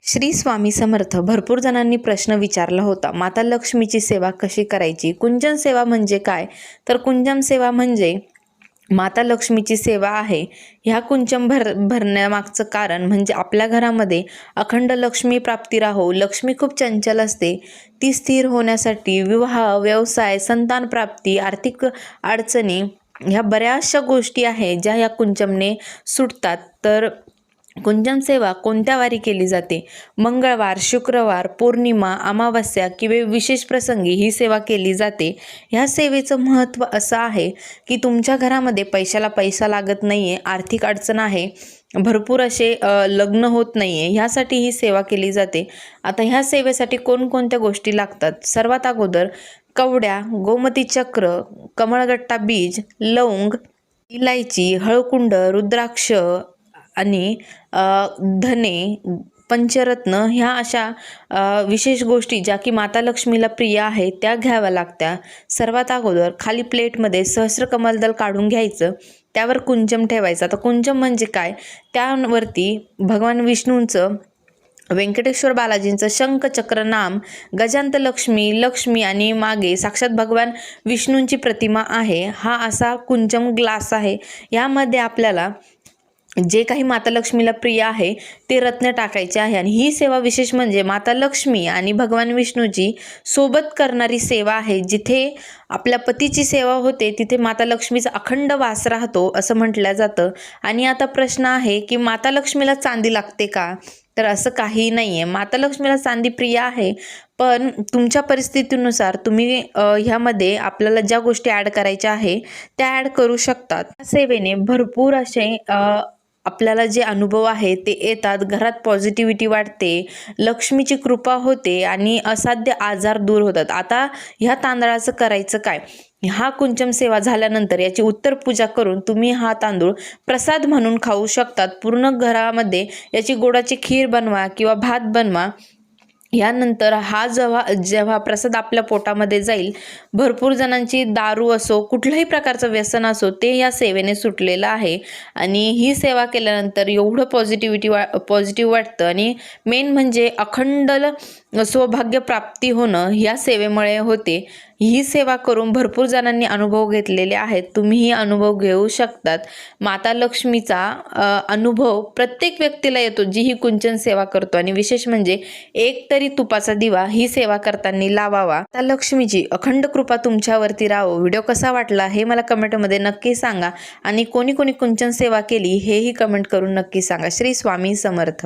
श्री स्वामी समर्थ. भरपूर जणांनी प्रश्न विचारला होता, माता लक्ष्मीची सेवा कशी करायची? कुंजन सेवा म्हणजे काय? तर कुंजम सेवा म्हणजे माता लक्ष्मीची सेवा आहे. ह्या कुंचम भरण्यामागचं कारण म्हणजे आपल्या घरामध्ये अखंड लक्ष्मी प्राप्ती राहो. लक्ष्मी खूप चंचल असते, ती स्थिर होण्यासाठी विवाह, व्यवसाय, संतान प्राप्ती, आर्थिक अडचणी ह्या बऱ्याचशा गोष्टी आहेत ज्या या कुंचमने सुटतात. तर कुंजम सेवा कोणत्या वारी केली जाते? मंगळवार, शुक्रवार, पौर्णिमा, अमावस्या किंवा विशेष प्रसंगी ही सेवा केली जाते. ह्या सेवेचं महत्त्व असं आहे की तुमच्या घरामध्ये पैशाला पैसा लागत नाही आहे, आर्थिक अडचण आहे, भरपूर असे लग्न होत नाही आहे, ह्यासाठी ही सेवा केली जाते. आता ह्या सेवेसाठी कोणकोणत्या गोष्टी लागतात? सर्वात अगोदर कवड्या, गोमती चक्र, कमळगट्टा बीज, लवंग, इलायची, हळकुंड, रुद्राक्ष आणि धने, पंचरत्न ह्या अशा विशेष गोष्टी ज्या की माता लक्ष्मीला प्रिय आहेत त्या घ्याव्या लागत्या. सर्वात अगोदर खाली प्लेटमध्ये सहस्र कमलदल काढून घ्यायचं, त्यावर कुंचम ठेवायचं. आता कुंचम म्हणजे काय? त्यावरती भगवान विष्णूंचं, व्यंकटेश्वर बालाजींचं शंख चक्र नाम, गजांत लक्ष्मी, लक्ष्मी आणि मागे साक्षात भगवान विष्णूंची प्रतिमा आहे. हा असा कुंचम ग्लास आहे. यामध्ये आपल्याला जे काही माता लक्ष्मीला प्रिय आहे ते रत्न टाकायचे आहे. आणि ही सेवा विशेष म्हणजे माता लक्ष्मी आणि भगवान विष्णूची सोबत करणारी सेवा आहे. जिथे आपल्या पतीची सेवा होते तिथे माता लक्ष्मीचा अखंड वास राहतो असं म्हटलं जातं. आणि आता प्रश्न आहे की माता लक्ष्मीला चांदी लागते का? तर असं काही नाही आहे. माता लक्ष्मीला चांदी प्रिय आहे, पण तुमच्या परिस्थितीनुसार तुम्ही ह्यामध्ये आपल्याला ज्या गोष्टी ॲड करायच्या आहे त्या ॲड करू शकतात. सेवेने भरपूर असे आपल्याला जे अनुभव आहे ते येतात. घरात पॉझिटिव्हिटी वाढते, लक्ष्मीची कृपा होते आणि असाध्य आजार दूर होतात. आता ह्या तांदळाचं करायचं काय? हा कुंचम सेवा झाल्यानंतर याची उत्तर पूजा करून तुम्ही हा तांदूळ प्रसाद म्हणून खाऊ शकतात. पूर्ण घरामध्ये याची गोडाची खीर बनवा किंवा भात बनवा. यानंतर हा जेव्हा प्रसाद आपल्या पोटामध्ये जाईल, भरपूर जणांची दारू असो, कुठल्याही प्रकारचं व्यसन असो, ते या सेवेने सुटलेलं आहे. आणि ही सेवा केल्यानंतर एवढं पॉझिटिव्ह वाटतं. आणि मेन म्हणजे अखंड सौभाग्य प्राप्ती होणं ह्या सेवेमुळे होते. ही सेवा करून भरपूर जणांनी अनुभव घेतलेले आहेत. तुम्हीही अनुभव घेऊ शकतात. माता लक्ष्मीचा अनुभव प्रत्येक व्यक्तीला येतो जी ही कुंचन सेवा करतो. आणि विशेष म्हणजे एक तरी तुपाचा दिवा ही सेवा करताना लावावा. माता लक्ष्मीची अखंड कृपा तुमच्यावरती राहो. व्हिडिओ कसा वाटला हे मला कमेंटमध्ये नक्की सांगा. आणि कोणी कोणी कुंचन सेवा केली हेही कमेंट करून नक्की सांगा. श्री स्वामी समर्थ.